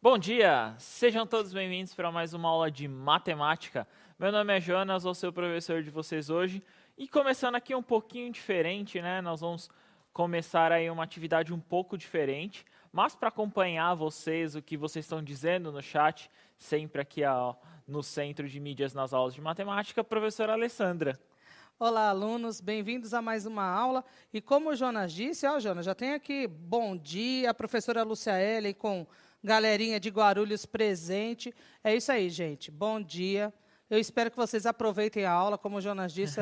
Bom dia! Sejam todos bem-vindos para mais uma aula de matemática. Meu nome é Jonas, vou ser o professor de vocês hoje. E começando aqui um pouquinho diferente, né? Nós vamos começar aí uma atividade um pouco diferente. Mas para acompanhar vocês, o que vocês estão dizendo no chat, sempre aqui no Centro de Mídias nas aulas de matemática, a professora Alessandra. Olá, alunos, bem-vindos a mais uma aula. E como o Jonas disse, Jonas, já tem aqui bom dia, a professora Lúcia Ellen com galerinha de Guarulhos presente. É isso aí, gente, bom dia. Eu espero que vocês aproveitem a aula, como o Jonas disse,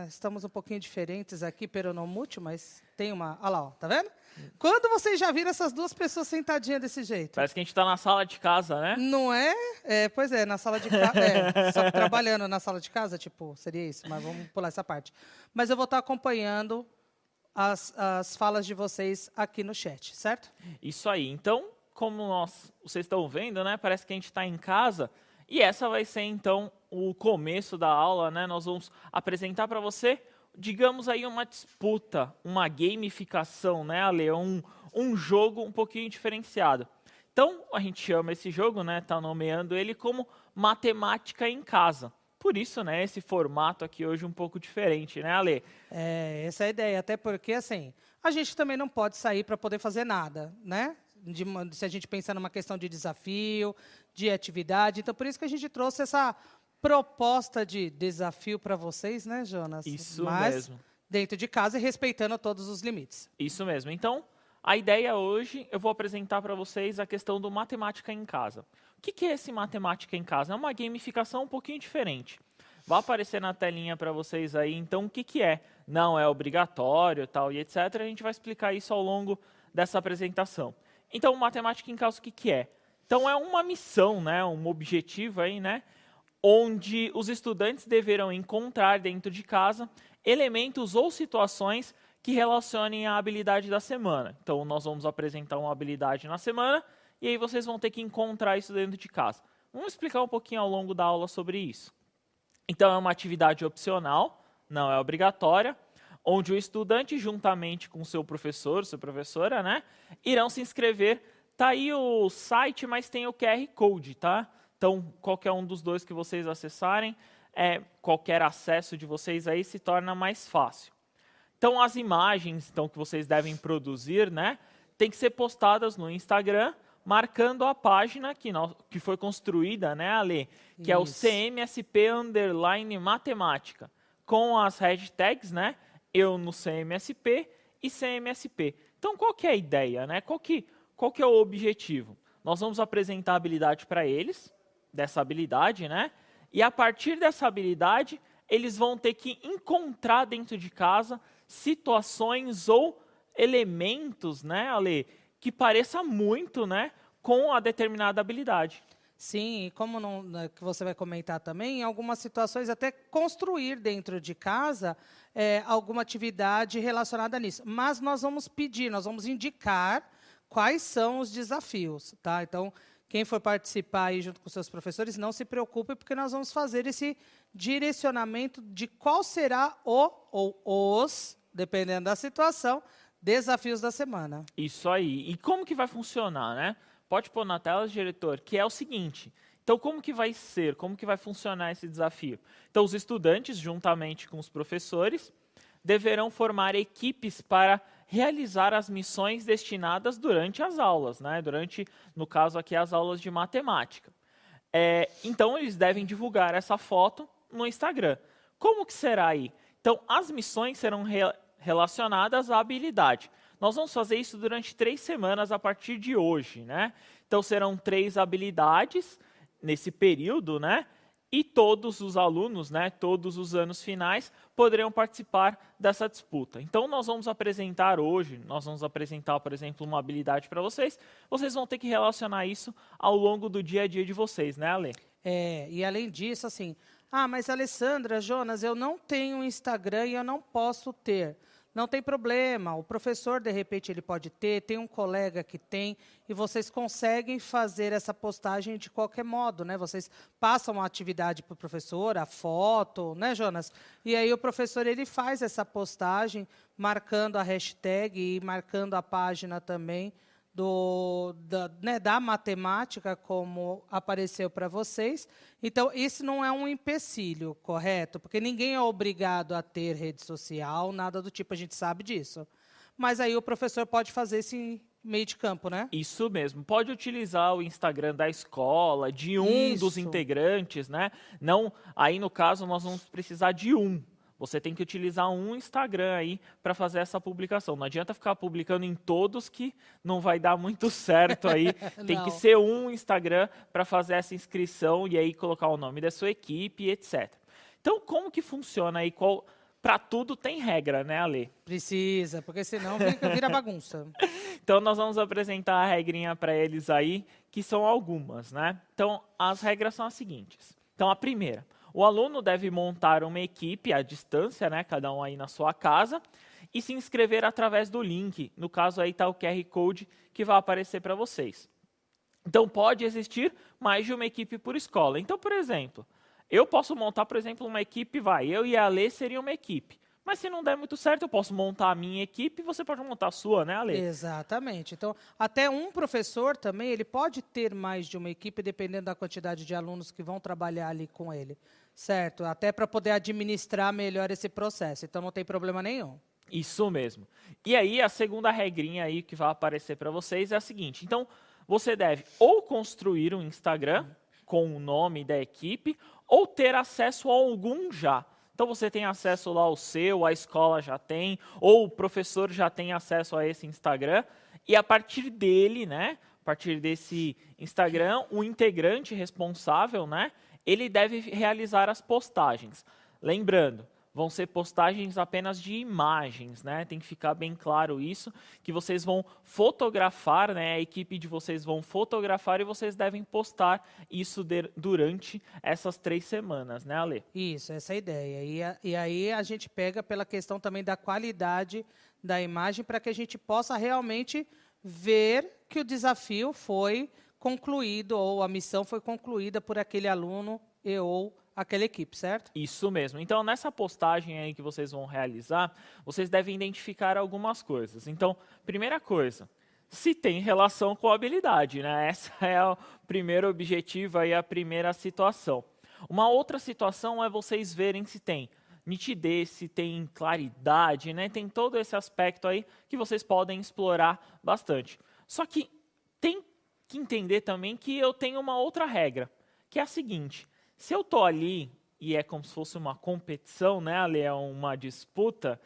estamos um pouquinho diferentes aqui, peronomútil, mas tem uma... Olha lá, ó, tá vendo? Quando vocês já viram essas duas pessoas sentadinhas desse jeito? Parece que a gente está na sala de casa, né? Não é? Pois é, na sala de casa. Só que trabalhando na sala de casa, tipo, seria isso, mas vamos pular essa parte. Mas eu vou estar acompanhando as falas de vocês aqui no chat, certo? Isso aí. Então, como vocês estão vendo, né? Parece que a gente está em casa. E essa vai ser, então, o começo da aula, né? Nós vamos apresentar para você, digamos aí, uma disputa, uma gamificação, né, Ale? Um jogo um pouquinho diferenciado. Então, a gente chama esse jogo, né, tá nomeando ele como Matemática em Casa. Por isso, né, esse formato aqui hoje um pouco diferente, né, Ale? Essa é a ideia, até porque, assim, a gente também não pode sair para poder fazer nada, né? Se a gente pensar numa questão de desafio, de atividade. Então, por isso que a gente trouxe essa proposta de desafio para vocês, né, Jonas? Isso Mas mesmo. dentro de casa e respeitando todos os limites. Isso mesmo. Então, a ideia hoje, eu vou apresentar para vocês a questão do Matemática em Casa. O que é esse Matemática em Casa? É uma gamificação um pouquinho diferente. Vai aparecer na telinha para vocês aí, então, o que é? Não é obrigatório, tal, e etc. A gente vai explicar isso ao longo dessa apresentação. Então, Matemática em Casa, o que é? Então, é uma missão, né, um objetivo aí, né, onde os estudantes deverão encontrar dentro de casa elementos ou situações que relacionem a habilidade da semana. Então, nós vamos apresentar uma habilidade na semana e aí vocês vão ter que encontrar isso dentro de casa. Vamos explicar um pouquinho ao longo da aula sobre isso. Então, é uma atividade opcional, não é obrigatória, onde o estudante, juntamente com seu professor, sua professora, né, irão se inscrever. Tá aí o site, mas tem o QR Code, tá? Então, qualquer um dos dois que vocês acessarem, qualquer acesso de vocês aí se torna mais fácil. Então, as imagens que vocês devem produzir, né, tem que ser postadas no Instagram, marcando a página que foi construída, né, Ale? Que é o CMSP_matemática, com as hashtags, né, eu no CMSP e CMSP. Então, qual que é a ideia, né? Qual que é o objetivo? Nós vamos apresentar a habilidade para eles, dessa habilidade, né? E a partir dessa habilidade, eles vão ter que encontrar dentro de casa situações ou elementos, né, Ale, que pareça muito, né, com a determinada habilidade. Sim, e como que você vai comentar também, em algumas situações até construir dentro de casa alguma atividade relacionada nisso. Mas nós vamos indicar quais são os desafios, tá? Então, quem for participar aí junto com seus professores, não se preocupe, porque nós vamos fazer esse direcionamento de qual será ou os, dependendo da situação, desafios da semana. Isso aí. E como que vai funcionar, né? Pode pôr na tela, diretor, que é o seguinte. Então, como que vai ser? Como que vai funcionar esse desafio? Então, os estudantes, juntamente com os professores, deverão formar equipes para realizar as missões destinadas durante as aulas, né? Durante, no caso aqui, as aulas de matemática. Então, eles devem divulgar essa foto no Instagram. Como que será aí? Então, as missões serão relacionadas à habilidade. Nós vamos fazer isso durante 3 semanas a partir de hoje, né? Então, serão 3 habilidades nesse período, né? E todos os alunos, né, todos os anos finais, poderão participar dessa disputa. Então, nós vamos apresentar hoje, por exemplo, uma habilidade para vocês. Vocês vão ter que relacionar isso ao longo do dia a dia de vocês, né, Ale? E além disso, assim, mas Alessandra, Jonas, eu não tenho Instagram e eu não posso ter. Não tem problema, o professor, de repente, ele pode ter, tem um colega que tem, e vocês conseguem fazer essa postagem de qualquer modo, né? Vocês passam a atividade para o professor, a foto, né, Jonas? E aí o professor, ele faz essa postagem, marcando a hashtag e marcando a página também da matemática, como apareceu para vocês. Então, isso não é um empecilho, correto? Porque ninguém é obrigado a ter rede social, nada do tipo, a gente sabe disso. Mas aí o professor pode fazer esse meio de campo, né? Isso mesmo. Pode utilizar o Instagram da escola, de um dos Isso. integrantes, né? Não, aí no caso nós vamos precisar de um. Você tem que utilizar um Instagram aí para fazer essa publicação. Não adianta ficar publicando em todos que não vai dar muito certo aí. Tem que Não. ser um Instagram para fazer essa inscrição e aí colocar o nome da sua equipe, etc. Então, como que funciona aí? Para tudo tem regra, né, Ale? Precisa, porque senão vira bagunça. Então, nós vamos apresentar a regrinha para eles aí, que são algumas, né? Então, as regras são as seguintes. Então, a primeira, o aluno deve montar uma equipe à distância, né? Cada um aí na sua casa, e se inscrever através do link. No caso aí está o QR Code que vai aparecer para vocês. Então, pode existir mais de uma equipe por escola. Então, por exemplo, eu posso montar, por exemplo, uma equipe, eu e a Alê seria uma equipe. Mas se não der muito certo, eu posso montar a minha equipe e você pode montar a sua, né, Ale? Exatamente. Então, até um professor também, ele pode ter mais de uma equipe, dependendo da quantidade de alunos que vão trabalhar ali com ele, certo? Até para poder administrar melhor esse processo. Então, não tem problema nenhum. Isso mesmo. E aí, a segunda regrinha aí que vai aparecer para vocês é a seguinte. Então, você deve ou construir um Instagram com o nome da equipe ou ter acesso a algum já. Então, você tem acesso lá ao seu, a escola já tem, ou o professor já tem acesso a esse Instagram. E a partir dele, né, a partir desse Instagram, o integrante responsável, né, ele deve realizar as postagens. Lembrando, vão ser postagens apenas de imagens, né? Tem que ficar bem claro isso, que vocês vão fotografar, né? A equipe de vocês vão fotografar e vocês devem postar isso durante essas 3 semanas, né, Ale? Isso, essa é a ideia. E aí a gente pega pela questão também da qualidade da imagem para que a gente possa realmente ver que o desafio foi concluído ou a missão foi concluída por aquele aluno ou aquela equipe, certo? Isso mesmo. Então, nessa postagem aí que vocês vão realizar, vocês devem identificar algumas coisas. Então, primeira coisa, se tem relação com a habilidade, né? Essa é o primeiro objetivo aí, a primeira situação. Uma outra situação é vocês verem se tem nitidez, se tem claridade, né? Tem todo esse aspecto aí que vocês podem explorar bastante. Só que tem que entender também que eu tenho uma outra regra, que é a seguinte: se eu estou ali e é como se fosse uma competição, né? Ali é uma disputa,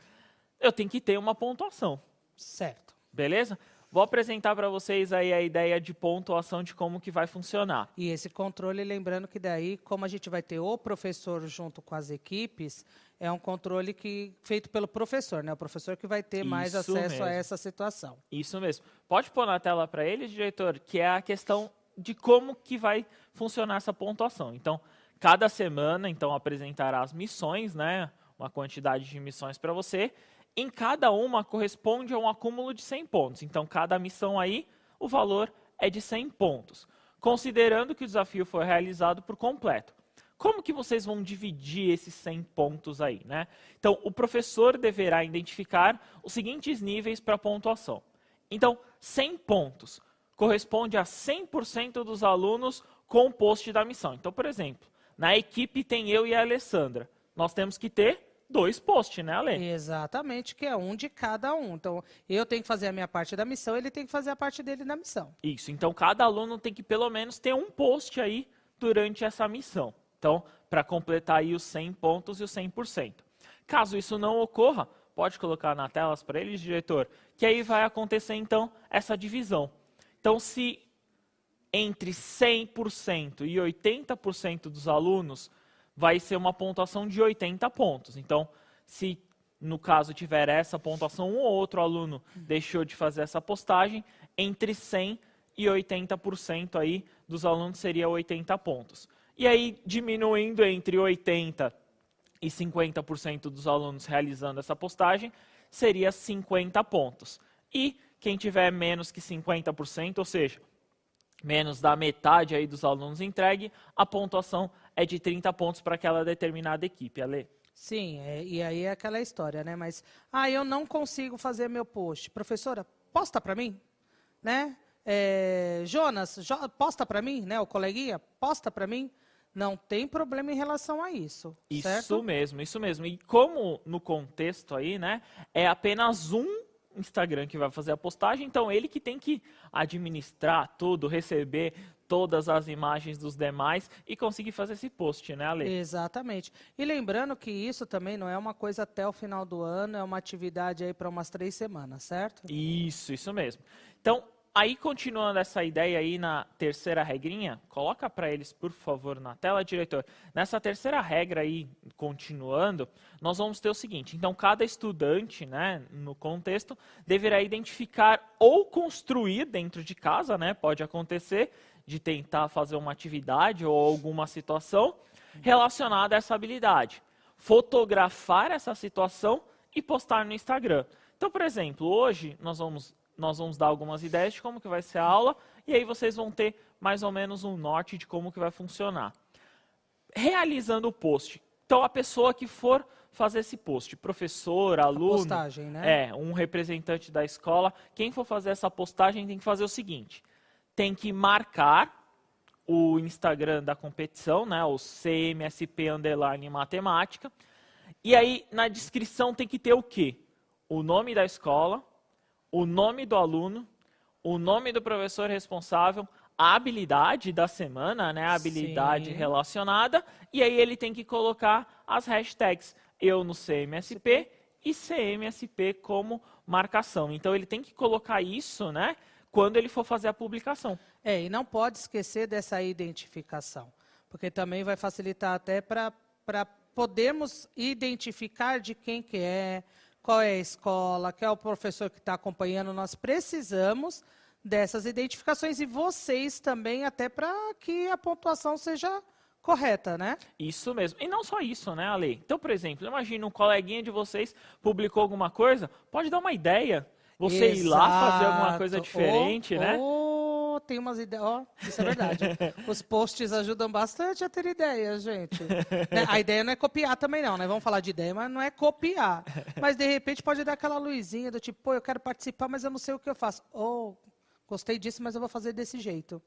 eu tenho que ter uma pontuação. Certo. Beleza? Vou apresentar para vocês aí a ideia de pontuação de como que vai funcionar. E esse controle, lembrando que daí, como a gente vai ter o professor junto com as equipes, é um controle feito pelo professor, né? O professor que vai ter mais Isso acesso mesmo. a essa situação. Isso mesmo. Pode pôr na tela para eles, diretor, que é a questão de como que vai funcionar essa pontuação. Então, cada semana, então, apresentará as missões, né? Uma quantidade de missões para você. Em cada uma corresponde a um acúmulo de 100 pontos. Então, cada missão aí, o valor é de 100 pontos. Considerando que o desafio foi realizado por completo. Como que vocês vão dividir esses 100 pontos aí, né? Então, o professor deverá identificar os seguintes níveis para pontuação. Então, 100 pontos corresponde a 100% dos alunos com o post da missão. Então, por exemplo, na equipe tem eu e a Alessandra. Nós temos que ter 2 posts, né, Ale? Exatamente, que é um de cada um. Então, eu tenho que fazer a minha parte da missão, ele tem que fazer a parte dele da missão. Isso, então cada aluno tem que pelo menos ter um post aí durante essa missão. Então, para completar aí os 100 pontos e os 100%. Caso isso não ocorra, pode colocar na tela para eles, diretor, que aí vai acontecer então essa divisão. Então, se entre 100% e 80% dos alunos vai ser uma pontuação de 80 pontos. Então, se no caso tiver essa pontuação, um ou outro aluno deixou de fazer essa postagem, entre 100 e 80% aí dos alunos seria 80 pontos. E aí, diminuindo entre 80 e 50% dos alunos realizando essa postagem, seria 50 pontos. E quem tiver menos que 50%, ou seja, menos da metade aí dos alunos entregue, a pontuação é de 30 pontos para aquela determinada equipe, Ale. Sim, e aí é aquela história, né? Mas, eu não consigo fazer meu post. Professora, posta para mim? né? Jonas, posta para mim, né? O coleguinha, posta para mim. Não tem problema em relação a isso, certo? Isso mesmo, isso mesmo. E como no contexto aí, né, é apenas um Instagram que vai fazer a postagem, então ele que tem que administrar tudo, receber todas as imagens dos demais e conseguir fazer esse post, né, Ale? Exatamente. E lembrando que isso também não é uma coisa até o final do ano, é uma atividade aí para umas 3 semanas, certo? Isso mesmo. Então, aí continuando essa ideia aí na terceira regrinha, coloca para eles, por favor, na tela, diretor. Nessa terceira regra aí, continuando, nós vamos ter o seguinte. Então, cada estudante, né, no contexto, deverá identificar ou construir dentro de casa, né, pode acontecer, de tentar fazer uma atividade ou alguma situação relacionada a essa habilidade. Fotografar essa situação e postar no Instagram. Então, por exemplo, hoje nós vamos dar algumas ideias de como que vai ser a aula e aí vocês vão ter mais ou menos um norte de como que vai funcionar. Realizando o post. Então, a pessoa que for fazer esse post, professor, aluno, postagem, né? um representante da escola, quem for fazer essa postagem tem que fazer o seguinte, tem que marcar o Instagram da competição, né, o CMSP_matemática, e aí na descrição tem que ter o quê? O nome da escola, o nome do aluno, o nome do professor responsável, a habilidade da semana, né, a habilidade relacionada, e aí ele tem que colocar as hashtags eu no CMSP e CMSP como marcação. Então ele tem que colocar isso, né, quando ele for fazer a publicação. E não pode esquecer dessa identificação, porque também vai facilitar até para podermos identificar de quem que é, qual é a escola, qual é o professor que está acompanhando. Nós precisamos dessas identificações e vocês também, até para que a pontuação seja correta, né? Isso mesmo. E não só isso, né, Ale? Então, por exemplo, imagina um coleguinha de vocês publicou alguma coisa, pode dar uma ideia. Você ir lá fazer alguma coisa diferente, né? Tem umas ideias. Isso é verdade. Os posts ajudam bastante a ter ideias, gente. Né? A ideia não é copiar também, não, né? Vamos falar de ideia, mas não é copiar. Mas, de repente, pode dar aquela luzinha do tipo, pô, eu quero participar, mas eu não sei o que eu faço. Gostei disso, mas eu vou fazer desse jeito.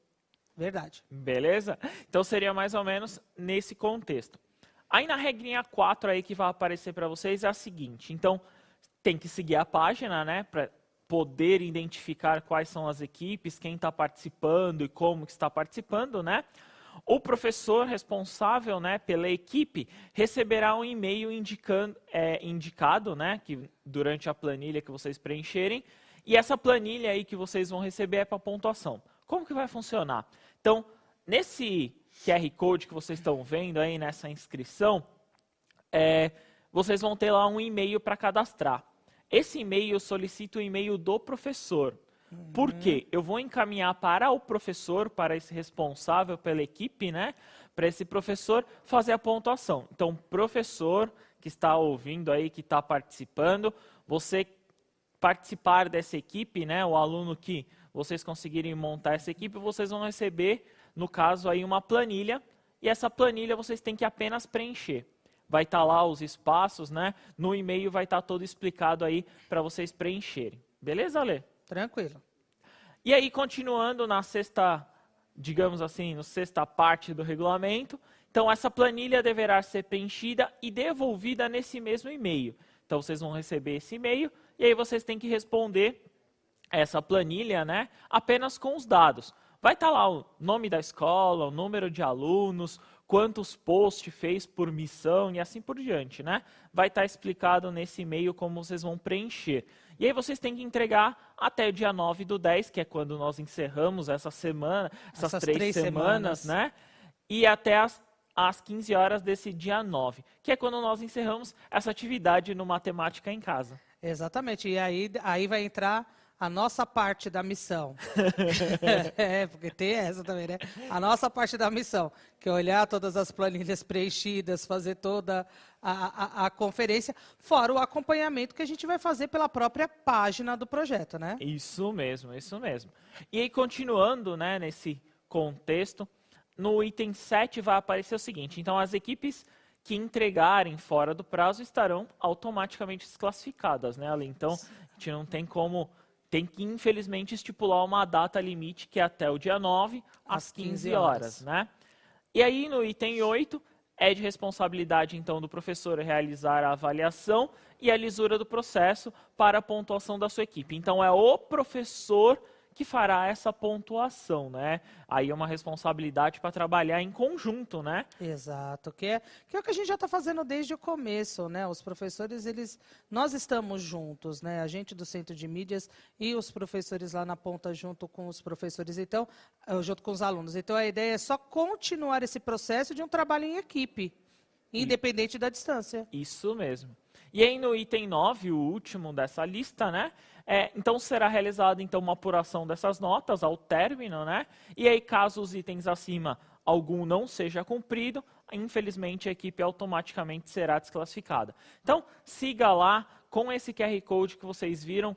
Verdade. Beleza? Então, seria mais ou menos nesse contexto. Aí, na regrinha 4 aí que vai aparecer para vocês é a seguinte. Então, tem que seguir a página, né? Para poder identificar quais são as equipes, quem está participando e como que está participando, né? O professor responsável, né, pela equipe receberá um e-mail indicado, né, que durante a planilha que vocês preencherem, e essa planilha aí que vocês vão receber é para pontuação. Como que vai funcionar? Então, nesse QR Code que vocês estão vendo aí nessa inscrição, vocês vão ter lá um e-mail para cadastrar. Esse e-mail solicita o e-mail do professor. Por quê? Eu vou encaminhar para o professor, para esse responsável pela equipe, né? Para esse professor fazer a pontuação. Então, professor que está ouvindo aí, que está participando, você participar dessa equipe, né? O aluno que vocês conseguirem montar essa equipe, vocês vão receber, no caso aí, uma planilha. E essa planilha vocês têm que apenas preencher. Vai estar lá os espaços, né? No e-mail vai estar todo explicado aí para vocês preencherem. Beleza, Ale? Tranquilo. E aí, continuando na sexta, digamos assim, na sexta parte do regulamento, então essa planilha deverá ser preenchida e devolvida nesse mesmo e-mail. Então vocês vão receber esse e-mail e aí vocês têm que responder essa planilha, né? Apenas com os dados. Vai estar lá o nome da escola, o número de alunos, quantos posts fez por missão e assim por diante, né? Vai estar explicado nesse e-mail como vocês vão preencher. E aí vocês têm que entregar até o dia 9/10, que é quando nós encerramos essa semana, essas 3 semanas, né? E até às 15 horas desse dia 9, que é quando nós encerramos essa atividade no Matemática em Casa. Exatamente. E aí vai entrar a nossa parte da missão. Porque tem essa também, né? A nossa parte da missão, que é olhar todas as planilhas preenchidas, fazer toda a conferência, fora o acompanhamento que a gente vai fazer pela própria página do projeto, né? Isso mesmo, isso mesmo. E aí, continuando, né, nesse contexto, no item 7 vai aparecer o seguinte, então as equipes que entregarem fora do prazo estarão automaticamente desclassificadas, né, Ali? Então, a gente não tem como tem que, infelizmente, estipular uma data limite, que é até o dia 9, às 15 horas, né? E aí, no item 8, é de responsabilidade, então, do professor realizar a avaliação e a lisura do processo para a pontuação da sua equipe. Então, é o professor que fará essa pontuação, né? Aí é uma responsabilidade para trabalhar em conjunto, né? Exato, que é o que a gente já está fazendo desde o começo, né? Os professores, nós estamos juntos, né? A gente do Centro de Mídias e os professores lá na ponta junto com os professores, então, junto com os alunos. Então, a ideia é só continuar esse processo de um trabalho em equipe, independente da distância. Isso mesmo. E aí no item 9, o último dessa lista, né? Então será realizada então uma apuração dessas notas ao término, né? E aí caso os itens acima algum não seja cumprido, infelizmente a equipe automaticamente será desclassificada. Então siga lá com esse QR Code que vocês viram,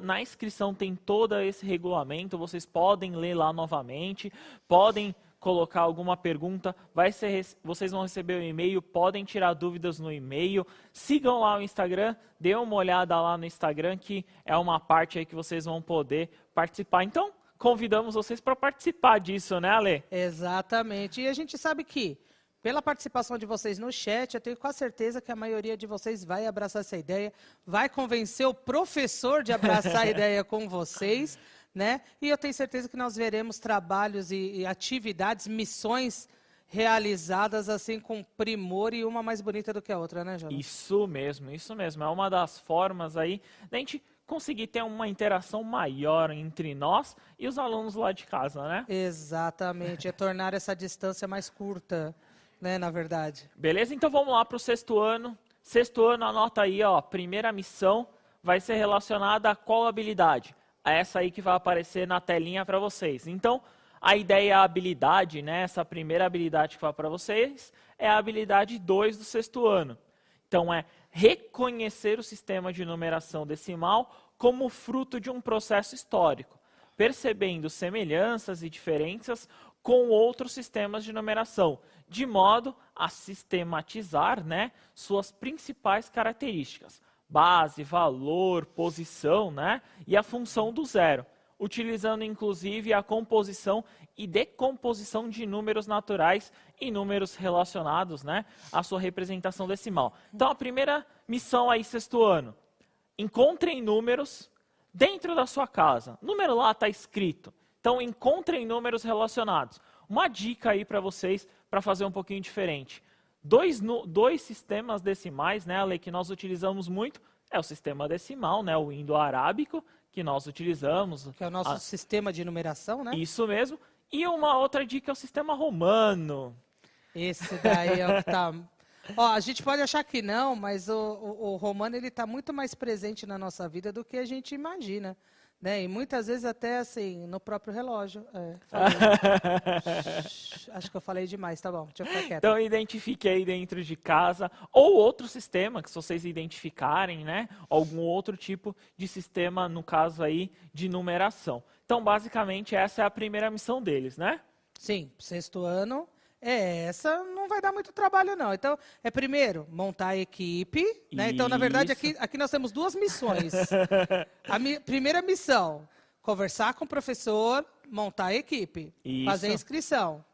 na inscrição tem todo esse regulamento, vocês podem ler lá novamente, podem colocar alguma pergunta, vocês vão receber o e-mail, podem tirar dúvidas no e-mail, sigam lá o Instagram, dê uma olhada lá no Instagram, que é uma parte aí que vocês vão poder participar. Então, convidamos vocês para participar disso, né, Ale? Exatamente, e a gente sabe que, pela participação de vocês no chat, eu tenho quase certeza que a maioria de vocês vai abraçar essa ideia, vai convencer o professor de abraçar a ideia com vocês, né? E eu tenho certeza que nós veremos trabalhos e atividades, missões realizadas assim com primor e uma mais bonita do que a outra, né, Jonas? Isso mesmo, isso mesmo. É uma das formas aí da gente conseguir ter uma interação maior entre nós e os alunos lá de casa, né? Exatamente, é tornar essa distância mais curta, né, na verdade. Beleza? Então vamos lá para o sexto ano. Sexto ano, anota aí, ó, primeira missão vai ser relacionada a qual habilidade? Essa aí que vai aparecer na telinha para vocês. Então, a ideia, a habilidade, né, essa primeira habilidade que vai para vocês, é a habilidade 2 do sexto ano. Então, é reconhecer o sistema de numeração decimal como fruto de um processo histórico, percebendo semelhanças e diferenças com outros sistemas de numeração, de modo a sistematizar, né, suas principais características. Base, valor, posição, né? E a função do zero, utilizando inclusive a composição e decomposição de números naturais e números relacionados, né, à sua representação decimal. Então, a primeira missão aí, sexto ano, encontrem números dentro da sua casa. O número lá está escrito, então encontrem números relacionados. Uma dica aí para vocês, para fazer um pouquinho diferente. Dois sistemas decimais, né, Ale, que nós utilizamos muito, é o sistema decimal, né, o indo-arábico, que nós utilizamos. Que é o nosso sistema de numeração, né? Isso mesmo. E uma outra dica é o sistema romano. Esse daí é o que tá... Ó, a gente pode achar que não, mas o romano ele está muito mais presente na nossa vida do que a gente imagina. Né? E muitas vezes até assim, no próprio relógio. Acho que eu falei demais, tá bom, deixa eu ficar quieto. Então identifique aí dentro de casa, ou outro sistema que se vocês identificarem, né? Algum outro tipo de sistema, no caso aí, de numeração. Então, basicamente, essa é a primeira missão deles, né? Sim, sexto ano. Essa não vai dar muito trabalho, não. Então, primeiro, montar a equipe. Né? Então, na verdade, aqui nós temos duas missões. Primeira missão, conversar com o professor, montar a equipe. Isso. Fazer a inscrição.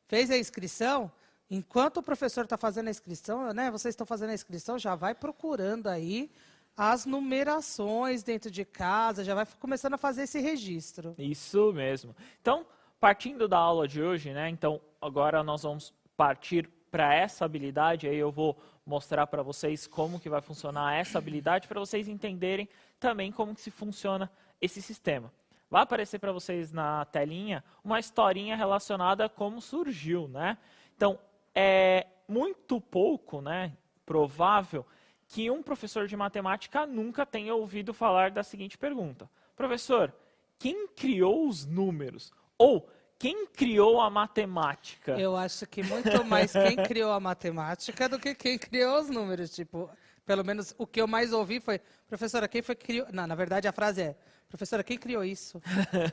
Fez a inscrição, enquanto o professor está fazendo a inscrição, né, vocês estão fazendo a inscrição, já vai procurando aí as numerações dentro de casa, já vai começando a fazer esse registro. Isso mesmo. Então, partindo da aula de hoje, né? Então, agora nós vamos partir para essa habilidade. Aí eu vou mostrar para vocês como que vai funcionar essa habilidade, para vocês entenderem também como que se funciona esse sistema. Vai aparecer para vocês na telinha uma historinha relacionada a como surgiu, né? Então, é muito pouco, né, provável que um professor de matemática nunca tenha ouvido falar da seguinte pergunta: professor, quem criou os números? Ou quem criou a matemática? Eu acho que muito mais quem criou a matemática do que quem criou os números. Tipo, pelo menos o que eu mais ouvi foi: professora, quem foi que criou... Não, na verdade a frase é: professora, quem criou isso?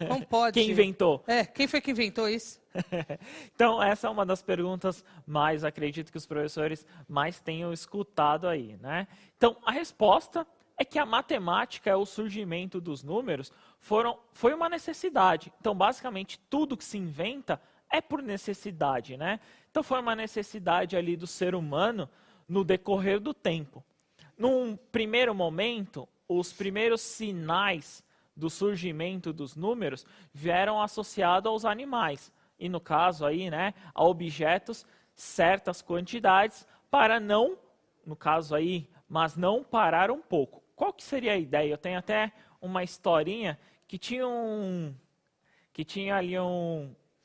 Como pode? Quem inventou? Quem foi que inventou isso? Então, essa é uma das perguntas acredito que os professores mais tenham escutado aí, né? Então, a resposta é que a matemática, o surgimento dos números, foi uma necessidade. Então, basicamente, tudo que se inventa é por necessidade, né? Então, foi uma necessidade ali do ser humano no decorrer do tempo. Num primeiro momento, os primeiros sinais do surgimento dos números vieram associados aos animais. E no caso aí, né, a objetos, certas quantidades, para não, no caso aí, mas não parar um pouco. Qual que seria a ideia? Eu tenho até uma historinha que tinha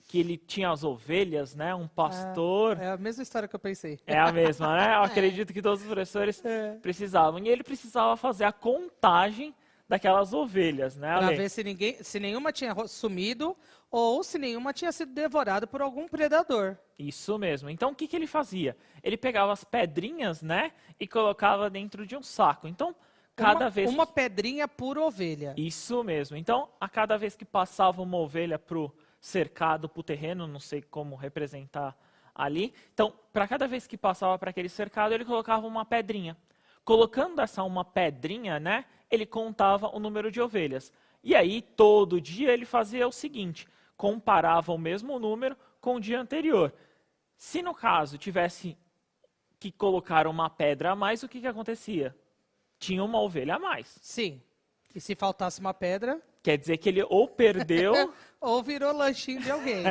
que ele tinha as ovelhas, né? Um pastor. É a mesma história que eu pensei. É a mesma, né? Eu acredito que todos os professores precisavam. E ele precisava fazer a contagem daquelas ovelhas, né, Para Ale? ver se nenhuma tinha sumido ou se nenhuma tinha sido devorada por algum predador. Isso mesmo. Então, o que ele fazia? Ele pegava as pedrinhas, né? E colocava dentro de um saco. Então, cada vez... Uma pedrinha por ovelha. Isso mesmo. Então, a cada vez que passava uma ovelha para o cercado, para o terreno, não sei como representar ali. Então, para cada vez que passava para aquele cercado, ele colocava uma pedrinha. Colocando uma pedrinha, né, ele contava o número de ovelhas. E aí, todo dia, ele fazia o seguinte, comparava o mesmo número com o dia anterior. Se, no caso, tivesse que colocar uma pedra a mais, o que acontecia? Tinha uma ovelha a mais. Sim. E se faltasse uma pedra... Quer dizer que ele ou perdeu... ou virou lanchinho de alguém.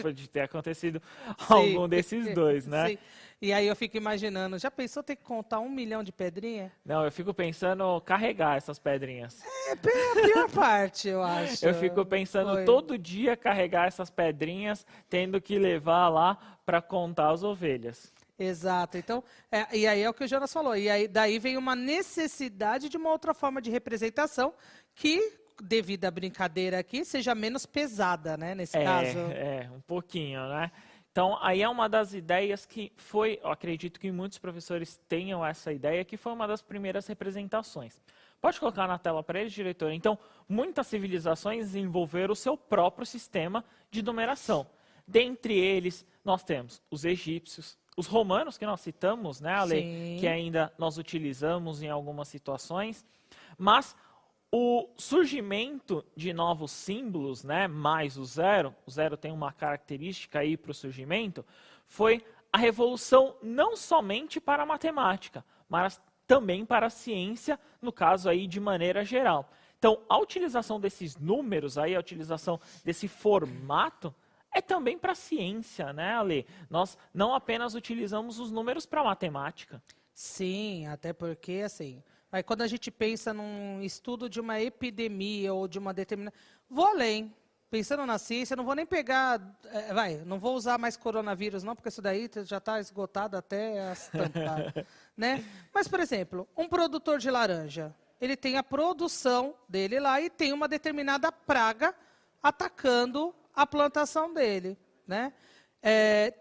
Pode ter acontecido algum desses dois, né? Sim. E aí eu fico imaginando, já pensou ter que contar 1 milhão de pedrinhas? Não, eu fico pensando carregar essas pedrinhas. É a pior parte, eu acho. Eu fico pensando todo dia carregar essas pedrinhas, tendo que levar lá para contar as ovelhas. Exato. Então, e aí é o que o Jonas falou. E aí daí vem uma necessidade de uma outra forma de representação que, devido à brincadeira aqui, seja menos pesada, né, nesse caso. Um pouquinho, né? Então, aí é uma das ideias que foi, eu acredito que muitos professores tenham essa ideia, que foi uma das primeiras representações. Pode colocar na tela para eles, diretor? Então, muitas civilizações desenvolveram o seu próprio sistema de numeração. Dentre eles, nós temos os egípcios, os romanos, que nós citamos, né, Ale? Sim. Que ainda nós utilizamos em algumas situações, mas o surgimento de novos símbolos, né, mais o zero tem uma característica aí para o surgimento, foi a revolução não somente para a matemática, mas também para a ciência, no caso aí de maneira geral. Então, a utilização desses números, aí, a utilização desse formato, é também para a ciência, né, Ale? Nós não apenas utilizamos os números para a matemática. Sim, até porque, assim, aí quando a gente pensa num estudo de uma epidemia ou de uma determinada... Vou além. Pensando na ciência, não vou nem pegar... não vou usar mais coronavírus, não, porque isso daí já está esgotado até as tampas, né? Mas, por exemplo, um produtor de laranja, ele tem a produção dele lá e tem uma determinada praga atacando a plantação dele, né?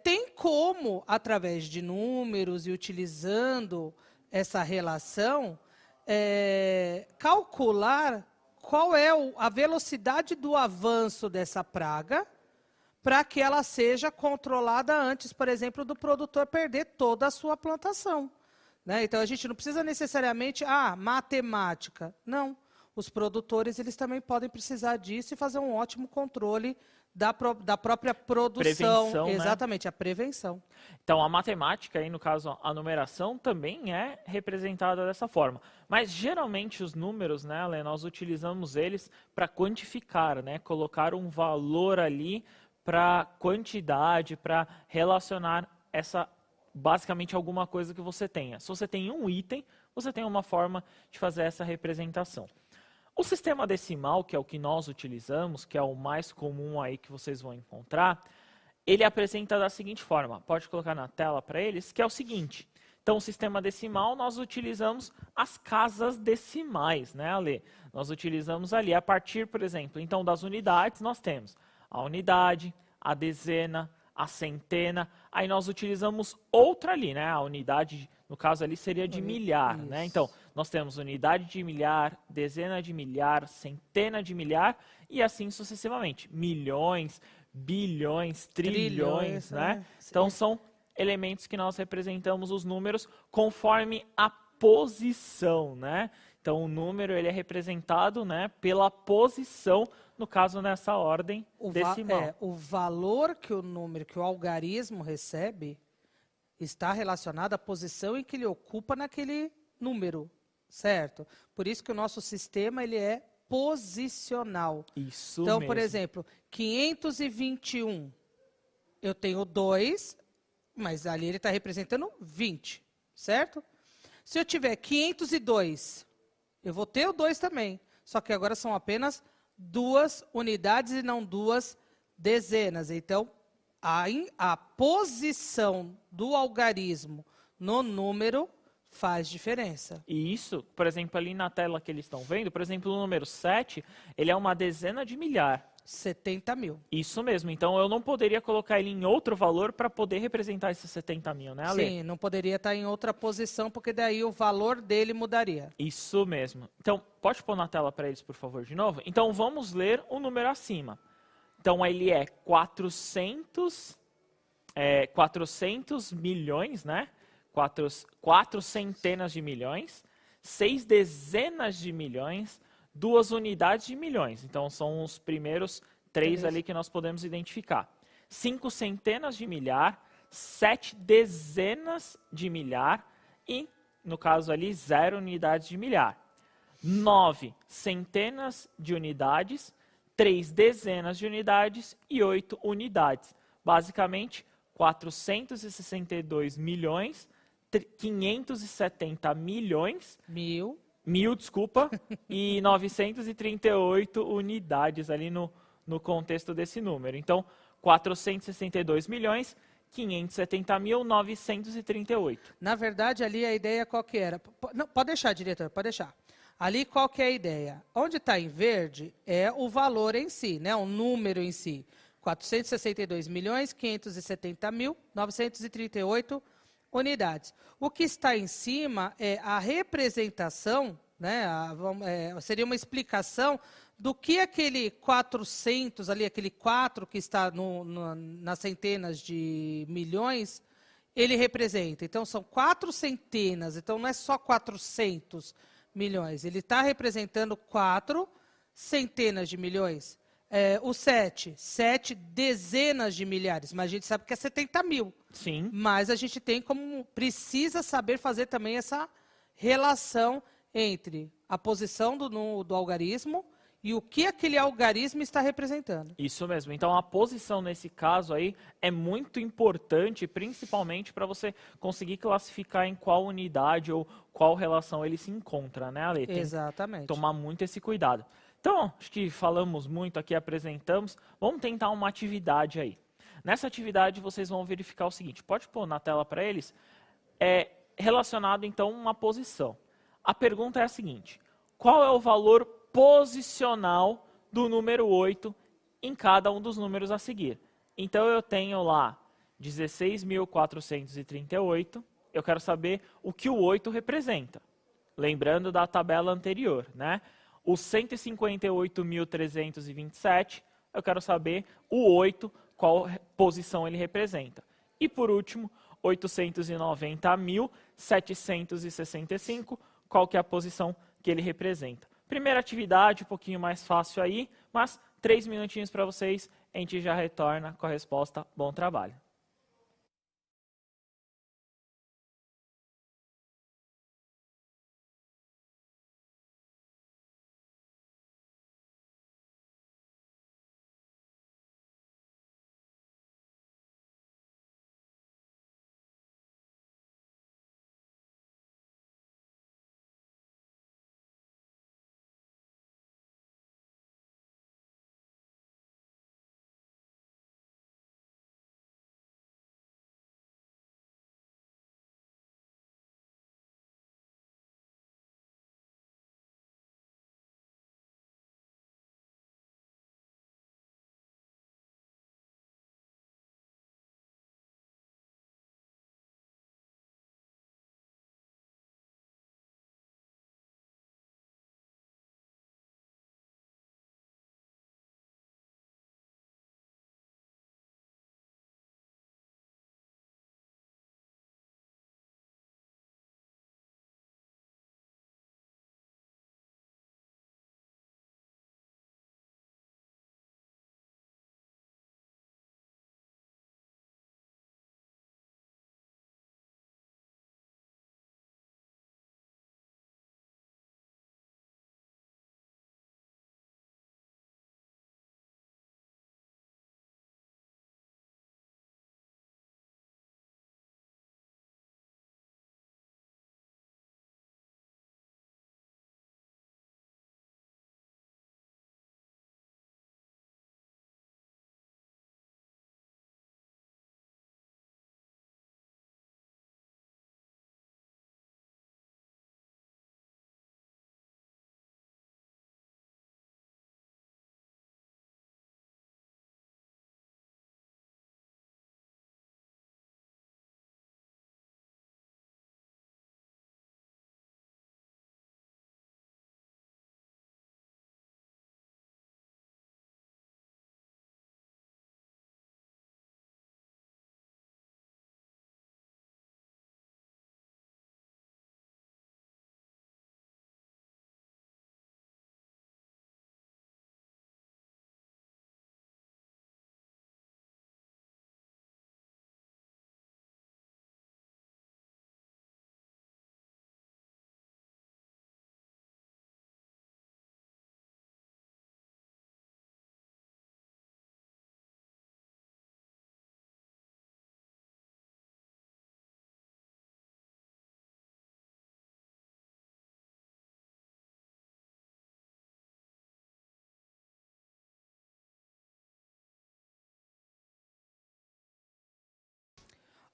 Tem como, através de números e utilizando essa relação, calcular qual é a velocidade do avanço dessa praga para que ela seja controlada antes, por exemplo, do produtor perder toda a sua plantação, né? Então, a gente não precisa necessariamente, matemática. Não. Os produtores, eles também podem precisar disso e fazer um ótimo controle da própria produção. Prevenção, exatamente, né? A prevenção. Então, a matemática, aí, no caso, a numeração, também é representada dessa forma. Mas, geralmente, os números, né, Ale, nós utilizamos eles para quantificar, né? Colocar um valor ali para quantidade, para relacionar basicamente, alguma coisa que você tenha. Se você tem um item, você tem uma forma de fazer essa representação. O sistema decimal, que é o que nós utilizamos, que é o mais comum aí que vocês vão encontrar, ele apresenta da seguinte forma, pode colocar na tela para eles, que é o seguinte. Então, o sistema decimal, nós utilizamos as casas decimais, né, Ale? Nós utilizamos ali a partir, por exemplo, então das unidades, nós temos a unidade, a dezena, a centena, aí nós utilizamos outra ali, né? A unidade, no caso ali, seria de milhar, Isso. né? Então, nós temos unidade de milhar, dezena de milhar, centena de milhar e assim sucessivamente. Milhões, bilhões, trilhões, né? né? Então, são elementos que nós representamos os números conforme a posição, né? Então, o número ele é representado, né, pela posição, no caso, nessa ordem decimal. O valor que o número, que o algarismo recebe, está relacionado à posição em que ele ocupa naquele número, certo? Por isso que o nosso sistema ele é posicional. Isso então, mesmo. por exemplo, 521, eu tenho 2, mas ali ele está representando 20, certo? Se eu tiver 502, eu vou ter o 2 também, só que agora são apenas 2 unidades e não 2 dezenas. Então, a posição do algarismo no número faz diferença. E isso, por exemplo, ali na tela que eles estão vendo, por exemplo, o número 7, ele é uma dezena de milhar. 70 mil. Isso mesmo. Então, eu não poderia colocar ele em outro valor para poder representar esses 70 mil, né, Ale? Sim, não poderia estar em outra posição, porque daí o valor dele mudaria. Isso mesmo. Então, pode pôr na tela para eles, por favor, de novo? Então, vamos ler o número acima. Então, ele é 400 milhões, né? 4 centenas de milhões, 6 dezenas de milhões, 2 unidades de milhões. Então, são os primeiros 3 ali que nós podemos identificar. 5 centenas de milhar, 7 dezenas de milhar e, no caso ali, 0 unidades de milhar. 9 centenas de unidades, 3 dezenas de unidades e 8 unidades. Basicamente, 462 milhões, 570 milhões... Mil, desculpa, e 938 unidades ali no contexto desse número. Então, 462 milhões, 570 mil, 938. Na verdade, ali a ideia qual que era? Não, pode deixar, diretor, pode deixar. Ali qual que é a ideia? Onde está em verde é o valor em si, né? O número em si. 462 milhões, 570 mil, 938 unidades. O que está em cima é a representação, né? Seria uma explicação do que aquele 400, ali, aquele 4 que está nas centenas de milhões, ele representa. Então, são 4 centenas, então não é só 400 milhões, ele está representando 4 centenas de milhões. O 7 dezenas de milhares, mas a gente sabe que é 70 mil. Sim. Mas a gente precisa saber fazer também essa relação entre a posição do algarismo e o que aquele algarismo está representando. Isso mesmo. Então, a posição nesse caso aí é muito importante, principalmente para você conseguir classificar em qual unidade ou qual relação ele se encontra, né, Ale? Exatamente. Tem que tomar muito esse cuidado. Então, acho que falamos muito aqui, apresentamos. Vamos tentar uma atividade aí. Nessa atividade, vocês vão verificar o seguinte. Pode pôr na tela para eles. É relacionado, então, a uma posição. A pergunta é a seguinte. Qual é o valor posicional do número 8 em cada um dos números a seguir? Então, eu tenho lá 16.438. Eu quero saber o que o 8 representa. Lembrando da tabela anterior, né? O 158.327, eu quero saber o 8, qual posição ele representa. E por último, 890.765, qual que é a posição que ele representa. Primeira atividade, um pouquinho mais fácil aí, mas 3 minutinhos para vocês, a gente já retorna com a resposta. Bom trabalho.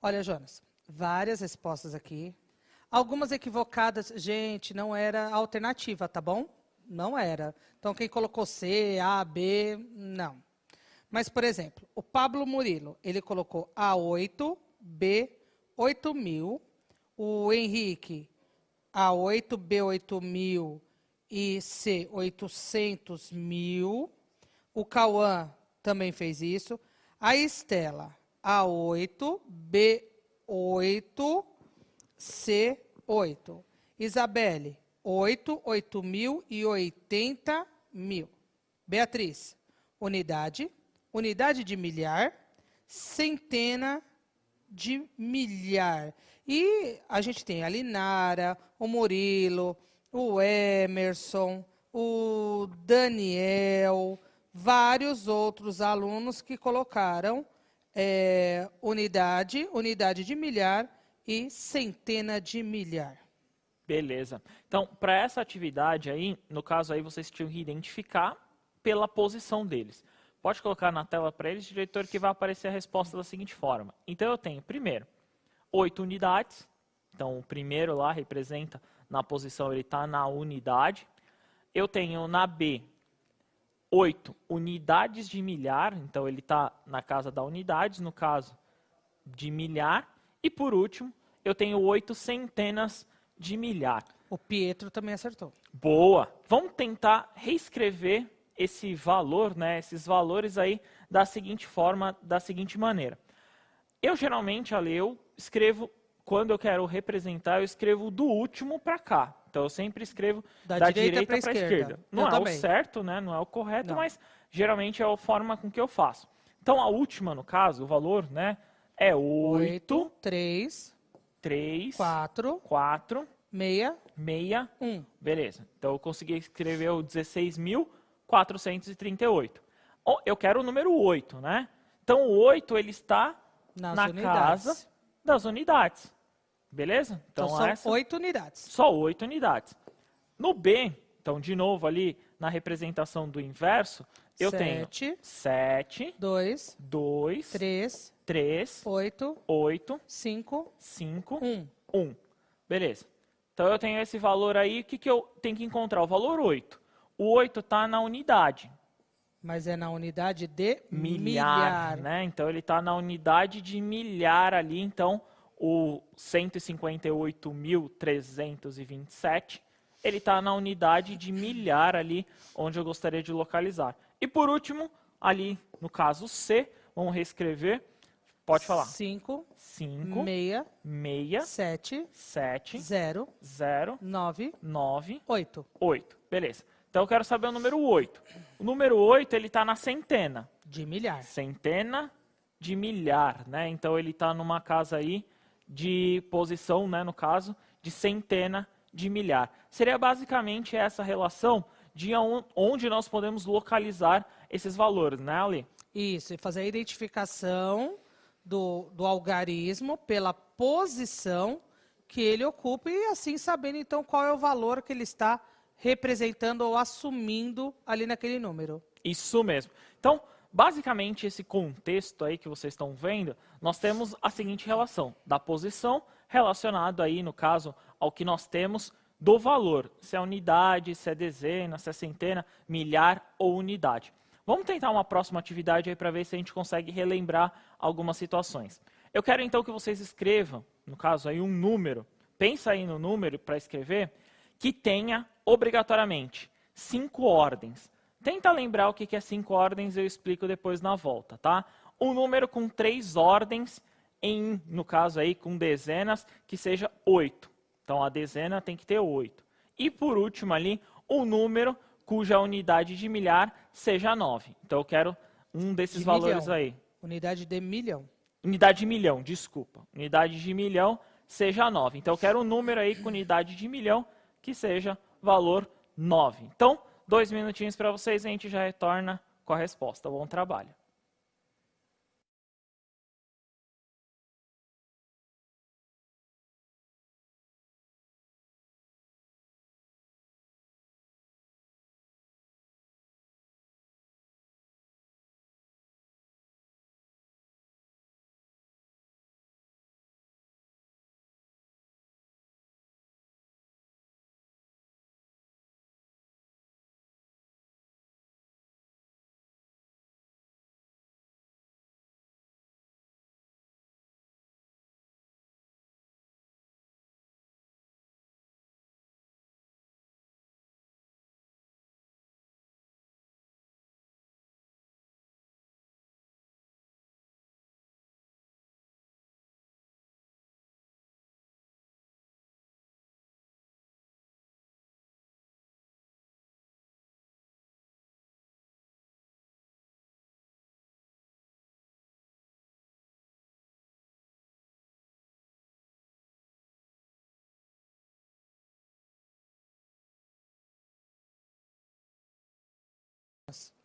Olha, Jonas, várias respostas aqui. Algumas equivocadas. Gente, não era alternativa, tá bom? Não era. Então, quem colocou C, A, B, não. Mas, por exemplo, o Pablo Murilo, ele colocou A8, B, 8.000. O Henrique, A8, B8.000 e C, 800.000. O Cauã também fez isso. A Estela, A8, B8, C8. Isabelle, 8, 8.000 e 80.000. Beatriz, unidade, unidade de milhar, centena de milhar. E a gente tem a Linara, o Murilo, o Emerson, o Daniel, vários outros alunos que colocaram unidade, unidade de milhar e centena de milhar. Beleza. Então, para essa atividade aí, no caso aí, vocês tinham que identificar pela posição deles. Pode colocar na tela para eles, diretor, que vai aparecer a resposta da seguinte forma. Então, eu tenho, primeiro, 8 unidades. Então, o primeiro lá representa, na posição, ele está na unidade. Eu tenho na B, 8 unidades de milhar. Então, ele está na casa da unidade, no caso de milhar. E, por último, eu tenho 8 centenas de milhar. O Pietro também acertou. Boa! Vamos tentar reescrever esse valor, né, esses valores aí da seguinte forma, da seguinte maneira. Eu geralmente, Ale, eu escrevo, quando eu quero representar, eu escrevo do último para cá. Então, eu sempre escrevo da direita para a esquerda. Não é o certo, né, não é o correto, mas geralmente é a forma com que eu faço. Então, a última, no caso, o valor, né, é 8, 3, 4, 6, 1. Beleza. Então, eu consegui escrever o 16.438. Eu quero o número 8, né? Então, o 8 ele está na casa das unidades. Beleza? Então são 8 unidades. Só 8 unidades. No B, então, de novo, ali na representação do inverso, eu tenho 7, 2, 3, 8, 5, 1. Beleza. Então, eu tenho esse valor aí. O que eu tenho que encontrar? O valor 8. O 8 está na unidade. Mas é na unidade de milhar. Né? Então, ele está na unidade de milhar ali. Então, o 158.327, ele está na unidade de milhar ali, onde eu gostaria de localizar. E, por último, ali no caso C, vamos reescrever. Pode falar. 5, 6, 7, 0, 9, 8. Beleza. Então, eu quero saber o número 8. O número 8, ele está na centena. De milhar. Centena de milhar, né? Então, ele está numa casa aí de posição, né, no caso, de centena de milhar. Seria basicamente essa relação de onde nós podemos localizar esses valores, né, Ali? Isso, e fazer a identificação do algarismo pela posição que ele ocupa e assim sabendo então qual é o valor que ele está representando ou assumindo ali naquele número. Isso mesmo. Então, basicamente, esse contexto aí que vocês estão vendo, nós temos a seguinte relação, da posição relacionado aí, no caso, ao que nós temos do valor, se é unidade, se é dezena, se é centena, milhar ou unidade. Vamos tentar uma próxima atividade aí para ver se a gente consegue relembrar algumas situações. Eu quero então que vocês escrevam, no caso aí um número, pensa aí no número para escrever, que tenha obrigatoriamente 5 ordens. Tenta lembrar o que é 5 ordens, eu explico depois na volta, tá? Um número com 3 ordens, no caso aí com dezenas, que seja 8. Então a dezena tem que ter 8. E por último ali, um número cuja unidade de milhar seja 9. Então eu quero um desses valores aí. Unidade de milhão. Unidade de milhão, desculpa. Unidade de milhão seja 9. Então eu quero um número aí com unidade de milhão que seja valor 9. Então, 2 minutinhos para vocês e a gente já retorna com a resposta. Bom trabalho.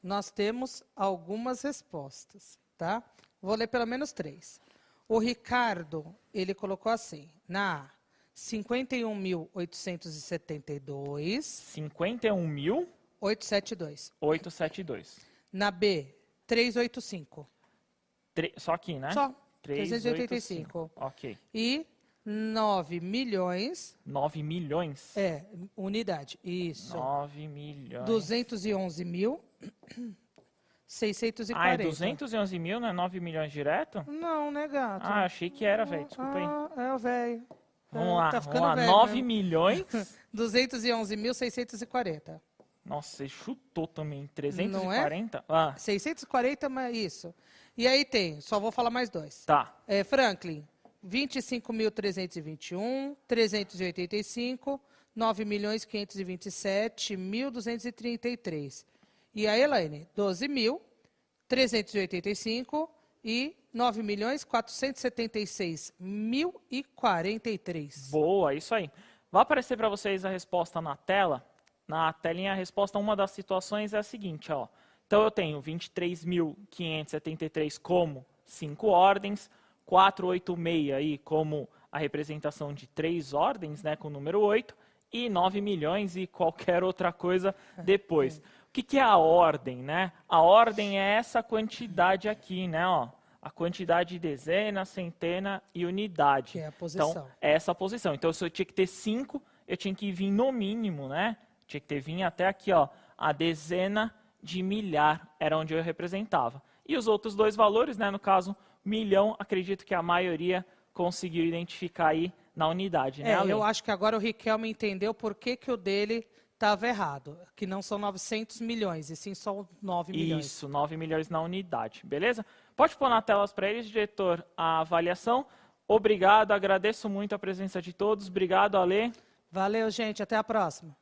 Nós temos algumas respostas, tá? Vou ler pelo menos 3. O Ricardo, ele colocou assim, na A, 51.872. 51.872. 872. Na B, 385. Só aqui, né? Só. 385. Ok. E 9 milhões. 9 milhões? É, unidade. Isso. 9 milhões. 211 mil. 640. Ah, é 211 mil, não é 9 milhões direto? Não, né, gato? Ah, achei que era, velho. Desculpa aí. É o velho. Vamos lá, Tá vamos ficando lá. velho, 9 né? milhões. 211.640. Nossa, você chutou também. 340? Não é? Ah, 640, mas isso. E aí tem, só vou falar mais 2. tá. Franklin, 25.321, 385, 9.527.233. E a Elaine, 12.385 e 9.476.043. Boa, isso aí. Vai aparecer para vocês a resposta na tela. Na telinha, a resposta a uma das situações é a seguinte, ó. Então, eu tenho 23.573 como 5 ordens, 486 aí como a representação de 3 ordens, né, com o número 8, e 9 milhões e qualquer outra coisa depois. O que é a ordem, né? A ordem é essa quantidade aqui, né, ó. A quantidade de dezena, centena e unidade. Que é a posição. Então, é essa posição. Então, se eu tinha que ter 5, eu tinha que vir no mínimo, né? Tinha que ter vindo até aqui, ó, a dezena de milhar, era onde eu representava. E os outros 2 valores, né, no caso, milhão, acredito que a maioria conseguiu identificar aí na unidade, né, Ale? Eu acho que agora o Riquelme entendeu por que o dele estava errado, que não são 900 milhões, e sim só 9 milhões. Isso, 9 milhões na unidade, beleza? Pode pôr na tela para eles, diretor, a avaliação. Obrigado, agradeço muito a presença de todos. Obrigado, Ale. Valeu, gente. Até a próxima.